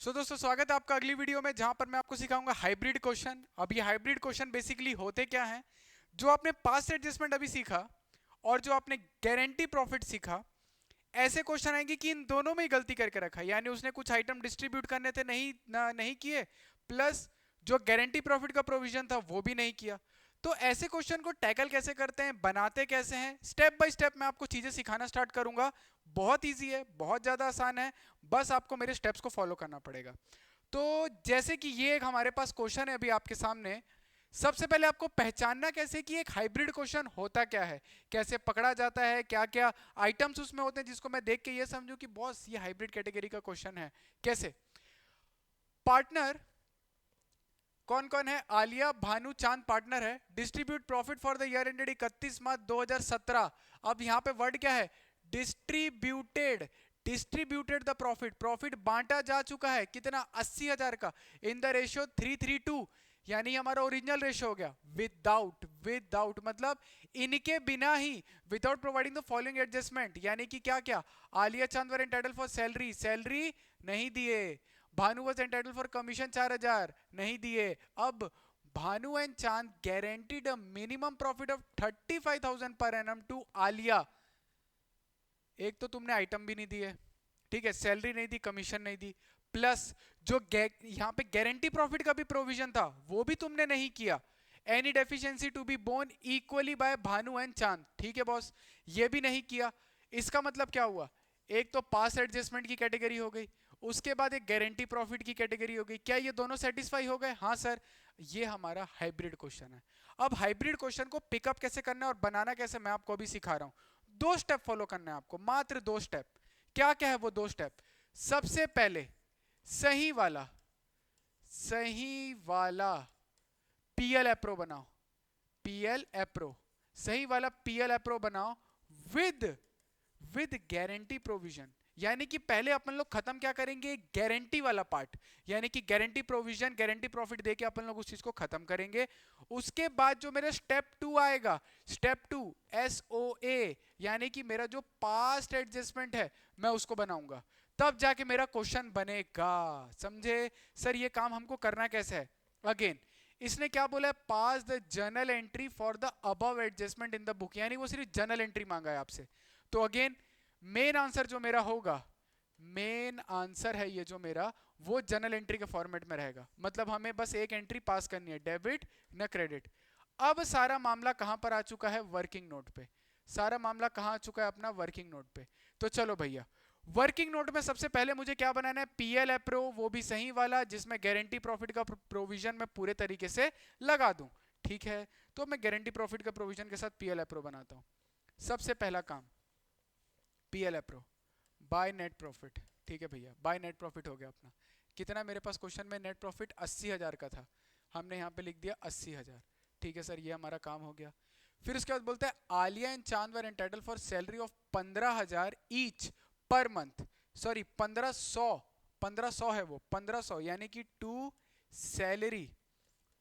दोस्तों स्वागत है आपका अगली वीडियो में, जहां पर मैं आपको सिखाऊंगा हाइब्रिड क्वेश्चन। अब ये हाइब्रिड क्वेश्चन बेसिकली होते क्या हैं, जो आपने पास्ट एडजस्टमेंट अभी सीखा और जो आपने गारंटी प्रॉफिट सीखा, ऐसे क्वेश्चन आएंगे कि इन दोनों में ही गलती करके रखा है। यानी उसने कुछ आइटम डिस्ट्रीब्यूट करने थे, नहीं किए, प्लस जो गारंटी प्रॉफिट का प्रोविजन था वो भी नहीं किया। तो ऐसे क्वेश्चन को टैकल कैसे करते हैं, बनाते कैसे हैं, स्टेप बाय स्टेप मैं आपको चीजें सिखाना स्टार्ट करूंगा। बहुत इजी है, बहुत ज्यादा आसान है, बस आपको मेरे स्टेप्स को फॉलो करना पड़ेगा। तो जैसे कि ये एक हमारे पास क्वेश्चन है अभी आपके सामने। सबसे पहले आपको पहचानना कैसे कि एक हाइब्रिड क्वेश्चन होता क्या है, कैसे पकड़ा जाता है, क्या क्या आइटम्स उसमें होते हैं जिसको मैं देख के ये समझूं कि बॉस ये हाइब्रिड कैटेगरी का क्वेश्चन है। कैसे पार्टनर कौन कौन है, आलिया भानु चांद पार्टनर है। Distribute profit for the year ended 31 मार्च 2017। अब यहां पे वर्ड क्या है, distributed. Distributed the profit, profit बांटा जा चुका है कितना, 80,000 का, इन द रेशियो 3:3:2। यानी हमारा ओरिजिनल रेशियो हो गया। विदाउट विदाउट मतलब इनके बिना ही, without providing the following adjustment, यानी कि क्या क्या, Aliya Chand were entitle for salary, salary नहीं दिए। Bhanu was entitle for commission 4,000 नहीं दिए। अब Bhanu and Chand guaranteed a minimum profit of 35,000 per annum to Alia. एक तो तुमने आइटम भी नहीं दिए, ठीक है, सैलरी नहीं दी, कमीशन नहीं दी, प्लस जो यहां पे गारंटी प्रॉफिट का भी प्रोविजन था वो भी तुमने नहीं किया। Any deficiency to be borne equally by Bhanu and Chand, ठीक है बॉस, ये भी नहीं किया। इसका मतलब क्या हुआ, एक तो पास एडजस्टमेंट की कैटेगरी हो गई, उसके बाद एक गारंटी प्रॉफिट की कैटेगरी हो गई। क्या ये दोनों सेटिस्फाई हो गए? हाँ सर, ये हमारा हाइब्रिड क्वेश्चन है। अब हाइब्रिड क्वेश्चन को पिकअप कैसे करना है और बनाना कैसे, मैं आपको अभी सिखा रहा हूं। दो स्टेप फॉलो करना है आपको, मात्र दो स्टेप। क्या क्या है वो दो स्टेप? सबसे पहले सही वाला, सही वाला पीएल एप्रो बनाओ, पीएल एप्रो, सही वाला पीएल एप्रो बनाओ विद विद गारंटी प्रोविजन। यानी कि पहले अपन लोग खत्म क्या करेंगे, गारंटी वाला पार्ट, यानी कि गारंटी प्रोविजन गारंटी प्रॉफिट देके अपन लोग उस चीज को खत्म करेंगे। उसके बाद जो मेरा स्टेप टू आएगा, स्टेप टू एस ओ ए, यानी कि मेरा जो पास्ट एडजस्टमेंट है मैं उसको बनाऊंगा, तब जाके मेरा क्वेश्चन बनेगा। समझे? सर ये काम हमको करना कैसे है? अगेन इसने क्या बोला है, pass the journal entry for the above adjustment in the book, यानी वो सिर्फ जर्नल एंट्री मांगा है आपसे। तो अगेन मेन आंसर जो मेरा होगा, मेन आंसर है ये जो मेरा, वो जर्नल एंट्री के फॉर्मेट में रहेगा। मतलब हमें बस एक एंट्री पास करनी है, डेबिट न क्रेडिट। अब सारा मामला कहां पर आ चुका है, वर्किंग नोट पे। सारा मामला कहां आ चुका है अपना, वर्किंग नोट पे। तो चलो भैया, वर्किंग नोट में सबसे पहले मुझे क्या बनाना है, पीएल एप्रो, वो भी सही वाला जिसमें गारंटी प्रॉफिट का प्रोविजन मैं पूरे तरीके से लगा दूं। ठीक है, तो मैं गारंटी प्रॉफिट का प्रोविजन के साथ पीएल एप्रो बनाता हूं। सबसे पहला काम, PL appro by net profit. ठीक है भैया, बाय नेट प्रॉफिट हो गया अपना। कितना मेरे पास क्वेश्चन में नेट प्रॉफिट 80,000 का था, हमने यहाँ पे लिख दिया 80,000। ठीक है सर, ये हमारा काम हो गया। फिर उसके बाद बोलता है Aliya and Chand were entitle for salary of 15,000 each per month, sorry 1500, 1500 है वो, 1500, यानी कि टू सैलरी,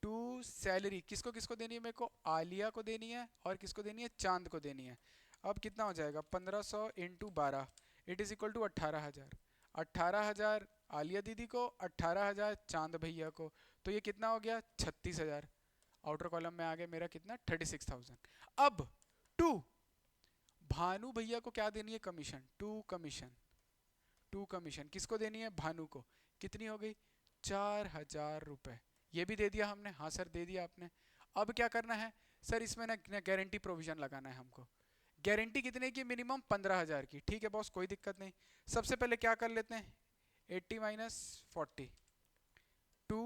टू सैलरी किसको किसको देनी है, मेरे को आलिया को देनी है और किसको देनी है, चांद को देनी है। अब कितना हो जाएगा, 1500 into 12, it is equal to 18,000। 18,000 Aliya दीदी को, 18,000 चांद भैया को, तो ये कितना हो गया, 36,000। आउटर कॉलम में आ गया मेरा कितना, 36,000। अब टू भानु भैया को क्या देनी है, commission, two commission, two commission किसको देनी है, भानु को। कितनी हो गई, 4,000 रुपए। ये भी दे दिया हमने, हाँ सर दे दिया आपने। अब क्या करना है सर, इसमें ना गारंटी प्रोविजन लगाना है हमको। गारंटी कितने की, मिनिमम 15,000 की। ठीक है बॉस, कोई दिक्कत नहीं। सबसे पहले क्या कर लेते हैं, 80 माइनस 40 टू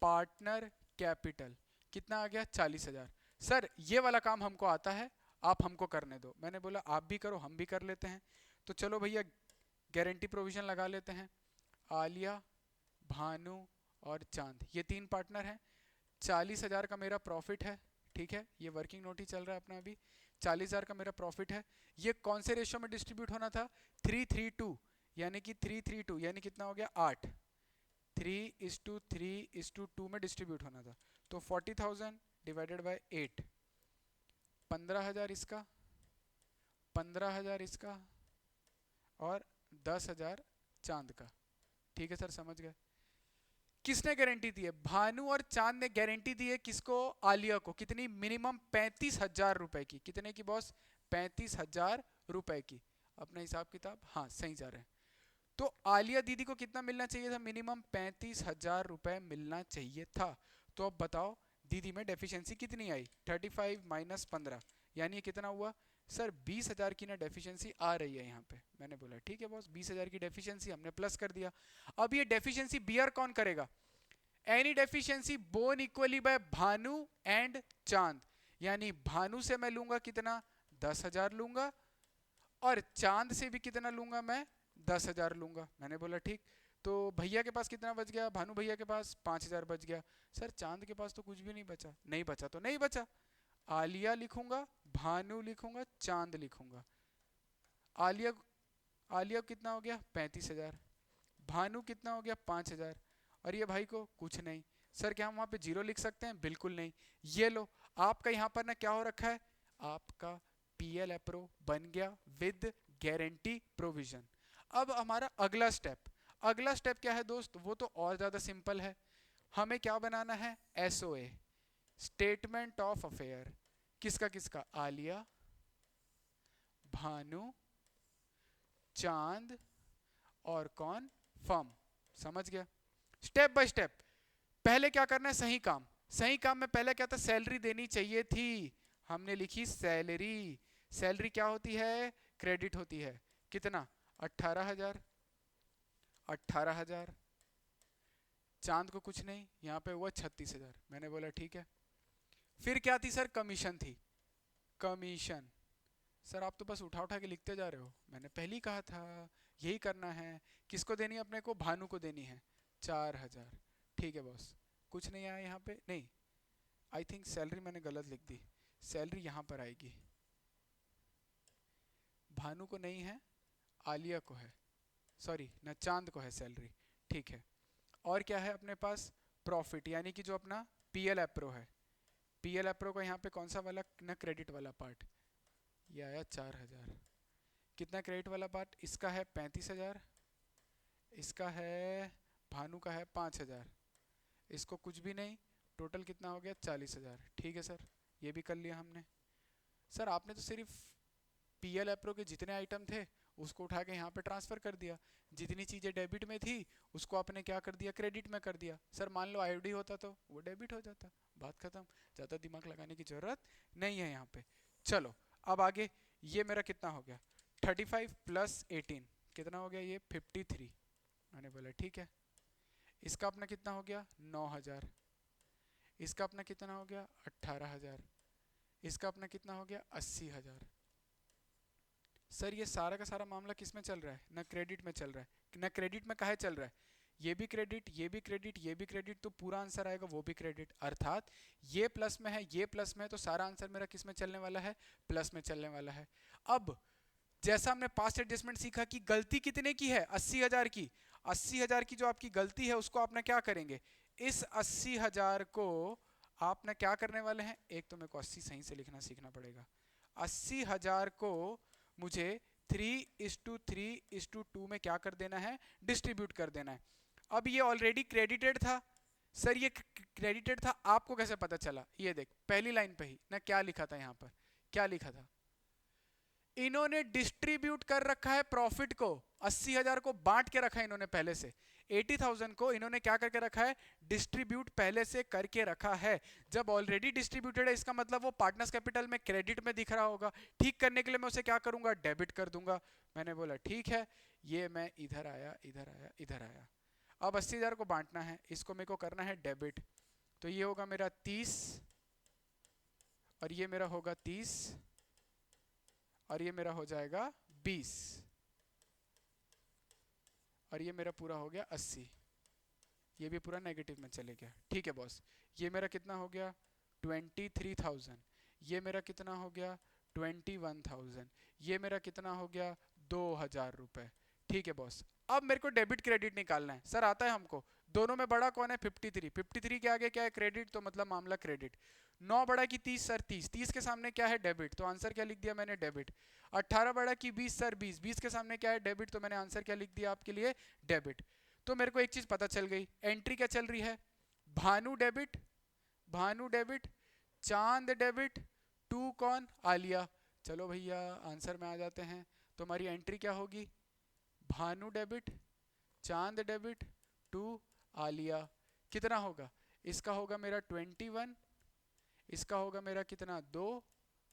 पार्टनर कैपिटल, कितना आ गया, 40,000। सर ये वाला काम हमको आता है, आप हमको करने दो। मैंने बोला आप भी करो हम भी कर लेते हैं। तो चलो भैया गारंटी प्रोविजन लगा लेते हैं। आलिया, भानु और चांद, ये तीन पार्टनर हैं। 40,000 का मेरा प्रॉफिट है। ठीक है, ये वर्किंग नोट ही चल रहा है अपना अभी। 40,000 का मेरा प्रॉफिट है। ये कौन से रेशियो में डिस्ट्रीब्यूट होना था, 3:3:2, यानी कि 3:3:2 यानी कितना हो गया, 8। 3:3:2 में डिस्ट्रीब्यूट होना था। तो 40,000 डिवाइडेड बाय 8, 15,000 इसका, 15,000 इसका और 10,000 चांद का। ठीक है सर, समझ गए। किसने गारंटी दी है? भानु और चांद ने गारंटी दी है किसको? आलिया को। कितनी? मिनिमम 35,000 रुपए की। कितने की बॉस? 35,000 रुपए की। अपना हिसाब किताब, हाँ सही जा रहे हैं। तो आलिया दीदी को कितना मिलना चाहिए था? मिनिमम 35,000 रुपए मिलना चाहिए था। तो अब बताओ दीदी में डेफिशिएंसी कितनी आई? 35 माइनस 15 यानी ये कितना हुआ? सर 20,000 की ना डेफिशिएंसी आ रही है यहाँ पे। मैंने बोला ठीक है बॉस, 20,000 की डेफिशिएंसी हमने प्लस कर दिया। अब ये डेफिशिएंसी बियर कौन करेगा? Any deficiency borne equally by Bhanu and Chand. यानी भानु से मैं लूंगा कितना? 10,000 लूंगा, और चांद से भी कितना लूंगा? मैं 10,000 लूंगा। मैंने बोला ठीक। तो भैया के पास कितना बच गया? भानु भैया के पास 5,000 बच गया। सर चांद के पास तो कुछ भी नहीं बचा। नहीं बचा तो नहीं बचा, आलिया लिखूंगा, भानु लिखूंगा, चांद लिखूंगा। आलिया आलिया कितना हो गया? 35,000। भानु कितना हो गया? 5,000। और ये भाई को कुछ नहीं। सर क्या हम वहां पे जीरो लिख सकते हैं? बिल्कुल नहीं। ये लो, आपका यहाँ पर ना क्या हो रखा है? आपका पीएल एप्रो बन गया विद गारंटी प्रोविजन। अब हमारा अगला स्टेप क्या है दोस्त? वो तो और ज्यादा सिंपल है। हमें क्या बनाना है? SOA, statement of affair. किसका किसका? आलिया, भानु, चांद और कौन? फर्म। समझ गया? Step by step. पहले क्या करना है? सही काम। सही काम में पहले क्या था? सैलरी देनी चाहिए थी। हमने लिखी सैलरी। सैलरी क्या होती है? क्रेडिट होती है। कितना? 18,000। 18,000। चांद को कुछ नहीं, यहाँ पे हुआ 36,000। मैंने बोला ठीक है। फिर क्या थी सर? कमीशन थी। कमीशन। सर आप तो बस उठा उठा के लिखते जा रहे हो। मैंने पहले ही कहा था यही करना है। किसको देनी है? अपने को भानु को देनी है 4,000। ठीक है बॉस, कुछ नहीं आया यहाँ पे। नहीं, आई थिंक सैलरी मैंने गलत लिख दी। सैलरी यहाँ पर आएगी। भानु को नहीं है, आलिया को है, सॉरी ना, चांद को है सैलरी। ठीक है। और क्या है अपने पास? प्रॉफिट, यानी कि जो अपना पीएल एप्रो है। पीएल एप्रो का यहाँ पे कौन सा वाला ना? क्रेडिट वाला पार्ट। ये आया 4,000। कितना क्रेडिट वाला पार्ट? इसका है 35,000, इसका है, भानु का है 5,000, इसको कुछ भी नहीं। टोटल कितना हो गया? 40,000। ठीक है सर, ये भी कर लिया हमने। सर आपने तो सिर्फ पीएल एप्रो के जितने आइटम थे उसको उठा के यहाँ पे ट्रांसफर कर दिया। जितनी चीजें डेबिट में थी उसको आपने क्या कर दिया? क्रेडिट में कर दिया। सर मान लो आईडी होता तो वो डेबिट हो जाता। बात खत्म, ज्यादा दिमाग लगाने की जरूरत नहीं है यहाँ पे। चलो अब आगे। ये मेरा कितना हो गया? 35 प्लस 18 कितना हो गया? ये 53। मैंने बोला ठीक है। इसका अपना कितना हो गया? 9,000। इसका अपना कितना हो गया? 18,000। इसका अपना कितना हो गया? 80,000। सर ये सारा का सारा मामला किस में चल रहा है? ना क्रेडिट में चल रहा है। ना क्रेडिट में काहे चल रहा है? ये भी क्रेडिट, ये भी क्रेडिट, ये भी क्रेडिट, तो पूरा आंसर आएगा वो भी क्रेडिट। अर्थात ये प्लस में है, ये प्लस में है, तो सारा आंसर मेरा किस में चलने वाला है? प्लस में चलने वाला है। अब जैसा हमने पास्ट एडजस्टमेंट सीखा कि गलती कितने की है? 80,000 की। 80,000 की जो आपकी गलती है उसको आपने क्या करेंगे? इस 80,000 को आपने क्या करने वाले हैं? एक तो मेरे को 80 सही से लिखना सीखना पड़ेगा। 80,000 को मुझे 3:3:2 में क्या कर देना है? डिस्ट्रीब्यूट कर देना है। अब ये ऑलरेडी क्रेडिटेड था। सर ये क्रेडिटेड था, आपको कैसे पता चला? ये देख पहली लाइन पे ही ना क्या लिखा था? यहाँ पर क्या लिखा था? इन्होंने डिस्ट्रीब्यूट कर रखा है प्रॉफिट को। 80,000 को बांट के रखा है इन्होंने पहले से। 80,000 को इन्होंने क्या करके रखा है? डिस्ट्रीब्यूट पहले से करके रखा है। जब ऑलरेडी डिस्ट्रीब्यूटेड है इसका मतलब वो पार्टनर्स कैपिटल में क्रेडिट में दिख रहा होगा। ठीक करने के लिए मैं उसे क्या करूंगा? डेबिट कर दूंगा। मैंने बोला ठीक है। ये मैं इधर आया, इधर आया, इधर आया। अब 80,000 को बांटना है, इसको मेरे को करना है डेबिट। तो ये होगा मेरा 30 और ये मेरा होगा 30 और ये मेरा हो जाएगा 20 और ये मेरा पूरा हो गया 80। ये भी पूरा नेगेटिव में चले गया। ठीक है बॉस। ये मेरा कितना हो गया? 23,000। ये मेरा कितना हो गया? 21,000। ये मेरा कितना हो गया? 2,000 रुपए। ठीक है बॉस। अब मेरे को डेबिट क्रेडिट निकालना है। सर आता है हमको। दोनों में बड़ा कौन है? 53। 53 के आगे क्या है? क्रेडिट, तो मतलब मामला क्रेडिट। 9 बड़ा की 30 सर 30। 30 के सामने क्या है? डेबिट, तो आंसर क्या लिख दिया मैंने? डेबिट। 18 बड़ा की 20 सर 20। 20 के सामने क्या है? डेबिट, तो मैंने आंसर क्या लिख दिया आपके लिए? डेबिट। तो मेरे को एक चीज पता चल गई, एंट्री क्या चल रही है, भानु डेबिट, भानु डेबिट, चांद डेबिट, टू कौन, आलिया। चलो भैया आंसर में आ जाते हैं। तो हमारी एंट्री क्या होगी, भानु डेबिट, चांद डेबिट, टू आलिया। कितना होगा, इसका होगा मेरा 21, इसका होगा मेरा कितना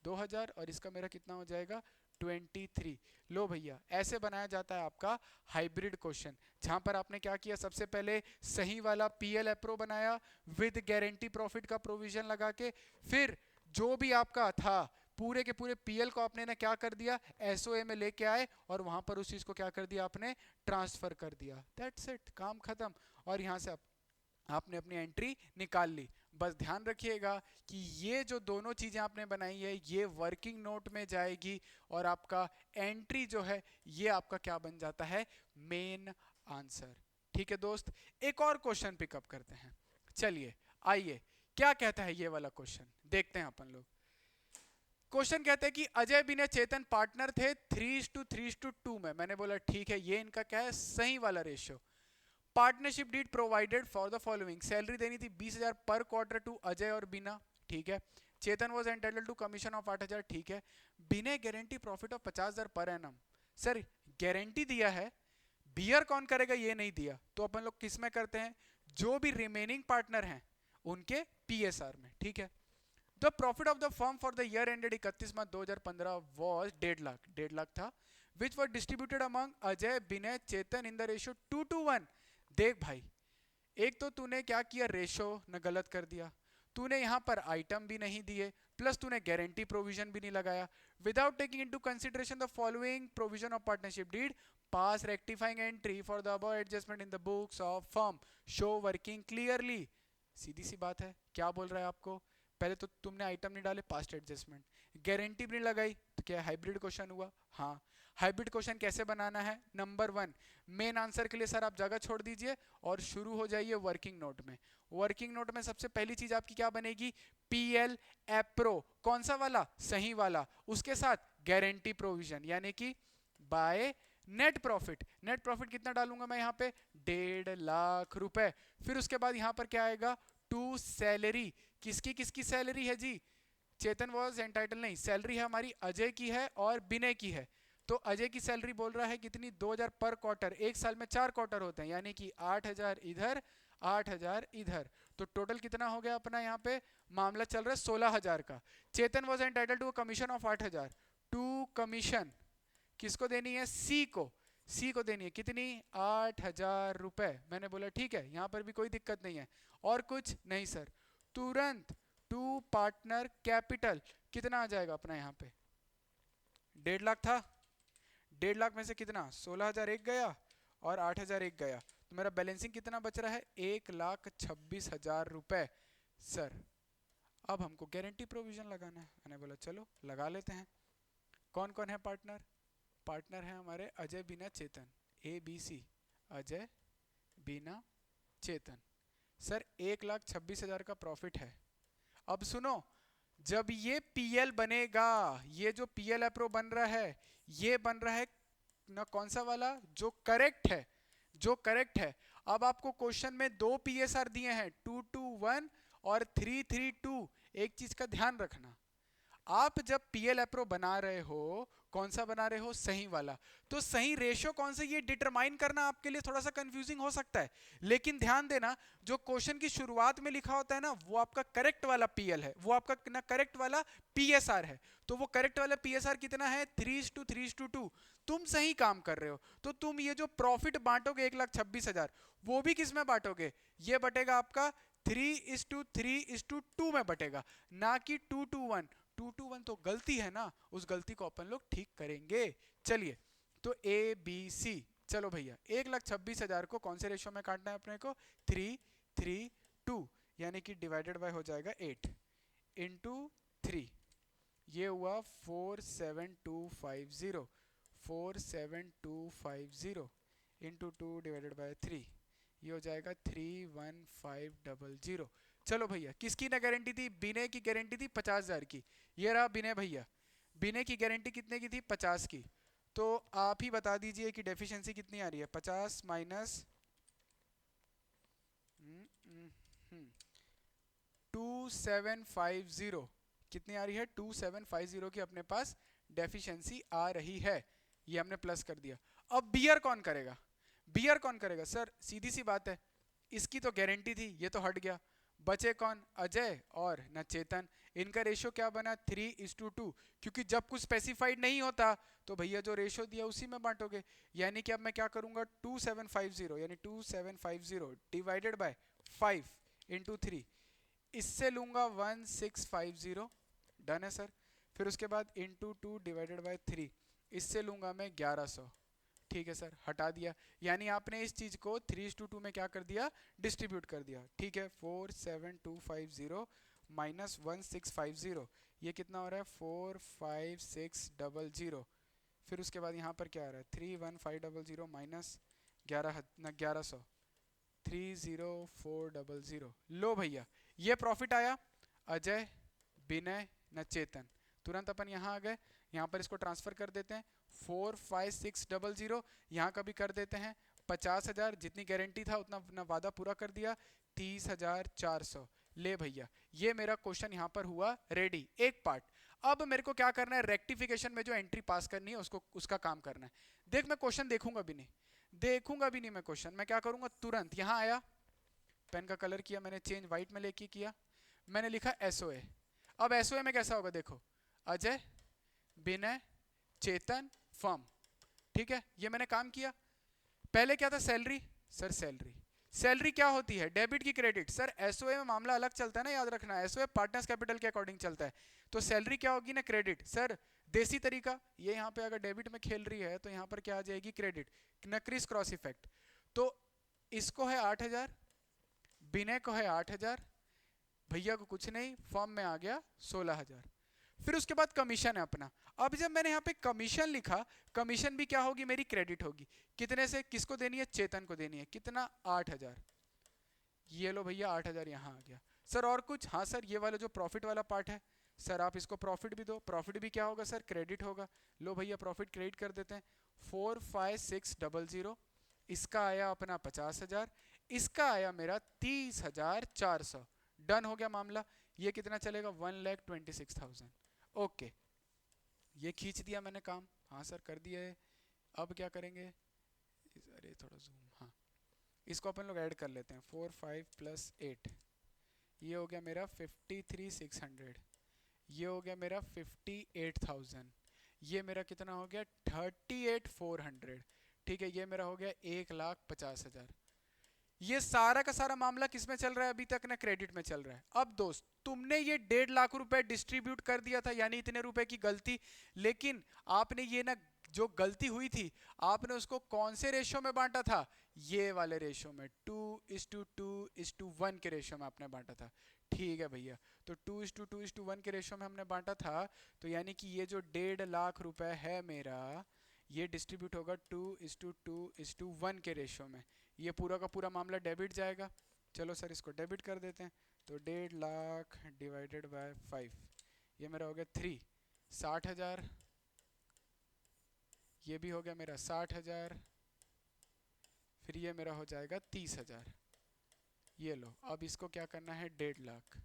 2000, और इसका मेरा कितना हो जाएगा 23। लो भैया ऐसे बनाया जाता है आपका हाइब्रिड क्वेश्चन, जहां पर आपने क्या किया, सबसे पहले सही वाला पीएल एप्रो बनाया विद गारंटी प्रॉफिट का प्रोविजन लगा के, फिर जो भी आपका था पूरे के पूरे पीएल को आपने ना क्या कर दिया, एसओए में लेके आए और वहां पर उस चीज को क्या कर दिया आपने, ट्रांसफर कर दिया। दैट्स इट, काम खत्म। और यहां से आपने अपनी एंट्री निकाल ली। बस ध्यान रखिएगा कि ये जो दोनों चीजें आपने बनाई है ये वर्किंग नोट में जाएगी, और आपका एंट्री जो है ये आपका क्या बन जाता है, मेन आंसर। ठीक है दोस्त, एक और क्वेश्चन पिकअप करते हैं। चलिए आइए, क्या कहता है ये वाला क्वेश्चन, देखते हैं अपन लोग। क्वेश्चन कहते हैं कि अजय बिना चेतन पार्टनर थे 3:3:2 में। मैंने बोला ठीक है, ये इनका क्या है, सही वाला ratio. Partnership deed provided for the following, salary देनी थी 20,000 पर क्वार्टर टू अजय और बीना, ठीक है। Chetan was entitled to commission of 8,000, ठीक है। बिना guarantee profit of 50,000 per annum. Sir guarantee दिया है, बियर कौन करेगा ये नहीं दिया, तो अपन लोग किस में करते हैं, जो भी रिमेनिंग पार्टनर हैं उनके पीएसआर में, ठीक है। The profit of the firm for the year ended 31 March 2015 was 1.5 lakh था, which was distributed among Ajay Vinay Chetan in the ratio 2:1। देख भाई, एक तो तूने क्या किया, रेशो न गलत कर दिया, तूने यहां पर आइटम भी नहीं दिए, प्लस तूने गारंटी प्रोविजन भी नहीं लगाया। Without taking into consideration the following provision of partnership deed, pass rectifying entry for the above adjustment in the books of firm, show working clearly. सीधी सी बात है, क्या बोल रहा है आपको, पहले तो तुमने आइटम नहीं डाले, पास्ट एडजस्टमेंट, गारंटी भी नहीं लगाई, तो क्या हाइब्रिड क्वेश्चन हुआ। हाँ, हाइब्रिड क्वेश्चन कैसे बनाना है, नंबर 1 मेन आंसर के लिए सर आप जगह छोड़ दीजिए और शुरू हो जाइए वर्किंग नोट में। वर्किंग नोट में सबसे पहली चीज आपकी क्या बनेगी, पीएल एप्रो, कौन सा वाला, सही वाला, उसके साथ गारंटी प्रोविजन, यानी कि by net profit. Net profit कितना डालूंगा मैं यहाँ पे, 1.5 लाख रुपए। फिर उसके बाद यहाँ पर क्या आएगा, टू सैलरी, किसकी किसकी सैलरी है जी, चेतन वॉज एंटाइटल नहीं, सैलरी है हमारी अजय की है और विनय की है। तो अजय की सैलरी बोल रहा है कितनी, 2,000 पर क्वार्टर, एक साल में 4 क्वार्टर होते हैं, यानी कि 8,000 इधर 8,000 इधर, तो टोटल कितना हो गया अपना यहाँ पे, मामला चल रहा है 16,000 का। Chetan was entitle to commission of 8,000, to commission किसको देनी है, सी को, सी को देनी है कितनी, 8,000 रुपए। मैंने बोला ठीक है, यहाँ पर भी कोई दिक्कत नहीं है, और कुछ नहीं सर। तुरंत टू पार्टनर कैपिटल कितना आ जाएगा अपना यहाँ पे, 1.5 लाख था, 1.5 लाख में से कितना, 16,000 एक गया और 8,000 एक गया, तो मेरा बैलेंसिंग कितना बच रहा है, 1,26,000 रुपए। सर अब हमको गारंटी प्रोविजन लगाना है। मैंने बोला चलो लगा लेते हैं। कौन कौन है पार्टनर, पार्टनर है हमारे अजय बिना चेतन, ABC, अजय बिना चेतन। सर 1,26,000 का प्रॉफिट है। अब सुनो, जब ये पीएल बनेगा, ये जो पीएल एप्रो बन रहा है, ये बन रहा है ना कौन सा वाला, जो करेक्ट है, जो करेक्ट है। अब आपको क्वेश्चन में 2 पीएसआर दिए हैं, 2:1 और 3:3:2। एक चीज का ध्यान रखना, आप जब पीएल एप्रो बना रहे हो, कौन सा बना रहे हो, सही वाला, तो सही रेशियो कौन सा ये डिटरमाइन करना आपके लिए थोड़ा सा कंफ्यूजिंग हो सकता है। लेकिन ध्यान देना, जो क्वेश्चन की शुरुआत में लिखा होता है ना, वो आपका करेक्ट वाला पीएल है, वो आपका ना करेक्ट वाला पीएसआर है। तो वो करेक्ट वाला पीएसआर कितना है, 3:3:2। तुम सही काम कर रहे हो, तो तुम ये जो प्रॉफिट बांटोगे 1,26,000, वो भी किस में बांटोगे, ये बटेगा आपका 3:3:2 में बटेगा, ना कि 2:1। 2:1 तो गलती है ना, उस गलती को अपन लोग ठीक करेंगे। चलिए, तो ABC, चलो भैया 1,26,000 को कौन से रेशियो में काटना है अपने को, 3:3:2, यानी कि डिवाइडेड बाय हो जाएगा 8 इंटू 3, ये हुआ 47250, 47250 इंटू 2 डिवाइडेड बाय 3, ये हो जाएगा 31500। चलो भैया, किसकी ना गारंटी थी, बिने की गारंटी थी 50,000 की, ये रहा बिने भैया, बिने की गारंटी कितने की थी, 50 की। तो आप ही बता दीजिए कि डेफिशिएंसी कितनी आ रही है, 50 माइनस 2750 कितनी आ रही है? 2750 की अपने पास डेफिशिएंसी आ रही है। ये हमने प्लस कर दिया। अब बियर कौन करेगा? बियर कौन करेगा? सर सीधी सी बात है, इसकी तो गारंटी थी, ये तो हट गया। बचे कौन? अजय और न चेतन। इनका रेशियो क्या बना? 3:2, क्योंकि जब कुछ स्पेसिफाइड नहीं होता तो भैया जो रेशियो दिया उसी में बांटोगे। यानी कि अब मैं क्या करूंगा? 2750 यानी 2750 डिवाइडेड बाय 5 इंटू 3, इससे लूंगा 1650। डन है सर। फिर उसके बाद इंटू 2 डिवाइडेड बाय 3, इससे लूंगा मैं 1100। ठीक है सर, हटा दिया। यानी आपने इस चीज को 3:2 में क्या कर दिया? डिस्ट्रीब्यूट कर दिया। ठीक है, 47250 माइनस 1650, ये कितना हो रहा है? 45600। फिर उसके बाद यहाँ पर क्या आ रहा है? 31500 माइनस 1100, 30400। लो भैया, ये प्रॉफिट आया। अजय, विनय न चेतन। तुरंत अपन यहाँ आ गए, यहाँ पर इसको ट्रांसफर कर देते हैं। 45600 यहाँ का भी कर देते हैं। 50,000 जितनी गारंटी था उतना अपना वादा पूरा कर दिया। 30,400। ले भैया, ये मेरा क्वेश्चन यहाँ पर हुआ रेडी, एक पार्ट। अब मेरे को क्या करना है? रेक्टिफिकेशन में जो एंट्री पास करनी है उसको, उसका काम करना है। देख, मैं क्वेश्चन देखूंगा भी नहीं, मैं क्वेश्चन। मैं क्या करूंगा? तुरंत यहाँ आया, पेन का कलर किया मैंने चेंज, व्हाइट में लेके किया। मैंने लिखा एसओए। अब एसओए में कैसा होगा? देखो, अजय, विनय, चेतन, फर्म। ठीक है, ये मैंने काम किया। पहले क्या था? सैलरी। सर सैलरी, सैलरी क्या होती है? डेबिट की क्रेडिट? सर एसओए में मामला अलग चलता है ना, याद रखना। एसओए पार्टनर्स कैपिटल के अकॉर्डिंग चलता है। तो सैलरी क्या होगी ना? क्रेडिट। सर देसी तरीका, ये यहाँ पे अगर डेबिट में खेल रही है तो यहाँ पर क्या आ जाएगी? क्रेडिट। न क्रिस क्रॉस इफेक्ट। तो इसको है 8000, विनय को है 8000, भैया को कुछ नहीं, फॉर्म में आ गया 16000। फिर उसके बाद कमीशन है अपना। अब जब मैंने यहाँ पे कमीशन लिखा, कमीशन भी क्या होगी? मेरी क्रेडिट होगी। कितने से? किसको देनी है? चेतन को देनी है। कितना? 8000। ये लो भैया 8000 यहाँ आ गया। सर और कुछ? हाँ सर, ये वाला जो प्रॉफिट वाला पार्ट है, सर आप इसको प्रॉफिट भी दो। प्रॉफिट भी क्या होगा सर? क्रेडिट होगा। लो भैया प्रॉफिट क्रेडिट कर देते हैं। 45600, इसका आया अपना 50,000, इसका आया मेरा 30,400। डन हो गया मामला। ये कितना चलेगा? 1,26,000। ओके, ये खींच दिया मैंने काम। हाँ सर कर दिया है। अब क्या करेंगे? अरे थोड़ा जूम, हाँ, इसको अपन लोग ऐड कर लेते हैं। 4 5 प्लस 8, ये हो गया मेरा 53,600। ये हो गया मेरा 58,000। ये मेरा कितना हो गया? 38,400। ठीक है, ये मेरा हो गया 1,50,000। ये सारा का सारा मामला किस में चल रहा है अभी तक? ना क्रेडिट में चल रहा है। अब दोस्त, तुमने ये 1.5 लाख रुपए डिस्ट्रीब्यूट कर दिया था, यानी इतने रुपए की गलती। लेकिन आपने ये ना, जो गलती हुई थी, आपने उसको कौन से रेशियो में बांटा था? ये वाले रेशियो में, 2:2:1 के रेशियो में आपने बांटा था। ठीक है भैया, तो 2:2:1 के रेशियो में हमने बांटा था। तो यानी कि ये जो 1.5 लाख रुपए है मेरा, ये डिस्ट्रीब्यूट होगा 2:2:1 के रेशियो में। ये पूरा का पूरा मामला डेबिट जाएगा। चलो सर इसको डेबिट कर देते हैं। तो 1.5 लाख डिवाइडेड बाय 5, ये मेरा हो गया 3, 60,000। ये भी हो गया मेरा 60,000। फिर ये मेरा हो जाएगा 30,000। ये लो, अब इसको क्या करना है? 1.5 लाख।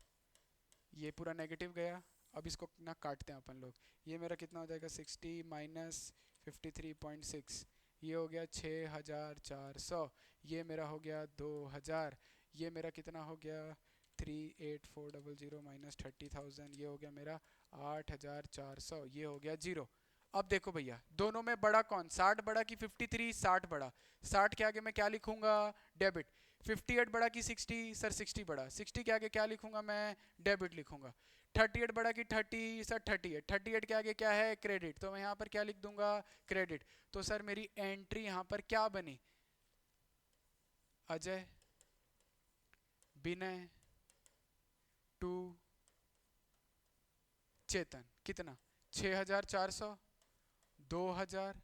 ये पूरा नेगेटिव गया। अब इसको ना काटते हैं अपन लोग। ये मेरा कितना हो जाएगा? 60 माइनस 53.6, ये हो गया 6,400। ये मेरा हो गया 2,000। ये मेरा कितना हो गया? 38400 माइनस 30,000, ये हो गया मेरा 8,400। ये हो गया 0। अब देखो भैया, दोनों में बड़ा कौन? 60 बड़ा कि 53? 60 बड़ा। 60 के आगे मैं क्या लिखूंगा? डेबिट। 58 बड़ा कि 60? सर 60 बड़ा। 60 के आगे क्या लिखूंगा मैं? डेबिट लिखूंगा। 38 बड़ा कि 30? सर 38। 38 के आगे क्या है? क्रेडिट। तो मैं यहाँ पर क्या लिख दूंगा? क्रेडिट। तो सर मेरी एंट्री यहाँ पर क्या बनी? अजय, विनय, 2, चेतन। कितना? 6,400, 2,000,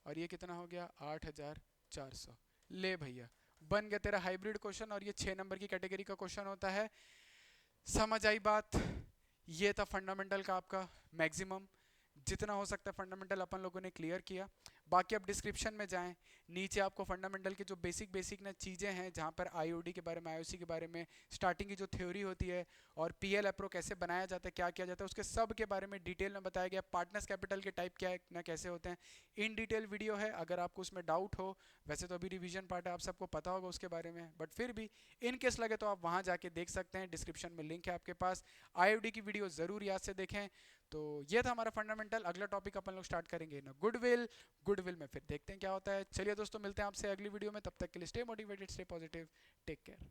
और ये कितना हो गया? 8,400। ले भैया, बन गया तेरा हाइब्रिड क्वेश्चन। और ये 6 नंबर की कैटेगरी का क्वेश्चन होता है। समझ आई बात? ये था फंडामेंटल का आपका मैक्सिमम। जितना हो सकता है फंडामेंटल अपन लोगों ने क्लियर किया। बाकी आप डिस्क्रिप्शन में जाएं, नीचे आपको फंडामेंटल के जो बेसिक ना चीज़ें हैं, जहाँ पर आईओडी के बारे में, आईओसी के बारे में, स्टार्टिंग की जो थ्योरी होती है और पीएल अप्रो कैसे बनाया जाता है, क्या किया जाता है, उसके सब के बारे में डिटेल में बताया गया। पार्टनर्स कैपिटल के टाइप क्या है ना, कैसे होते हैं, इन डिटेल वीडियो है। अगर आपको उसमें डाउट हो, वैसे तो अभी रिवीजन पार्ट है, आप सबको पता होगा उसके बारे में, बट फिर भी इन केस लगे तो आप वहाँ जाके देख सकते हैं, डिस्क्रिप्शन में लिंक है आपके पास। आईओडी की वीडियो ज़रूर याद से देखें। तो ये था हमारा फंडामेंटल। अगला टॉपिक अपन लोग स्टार्ट करेंगे ना गुडविल। गुडविल में फिर देखते हैं क्या होता है। चलिए दोस्तों, मिलते हैं आपसे अगली वीडियो में, तब तक के लिए stay motivated, stay positive, take care.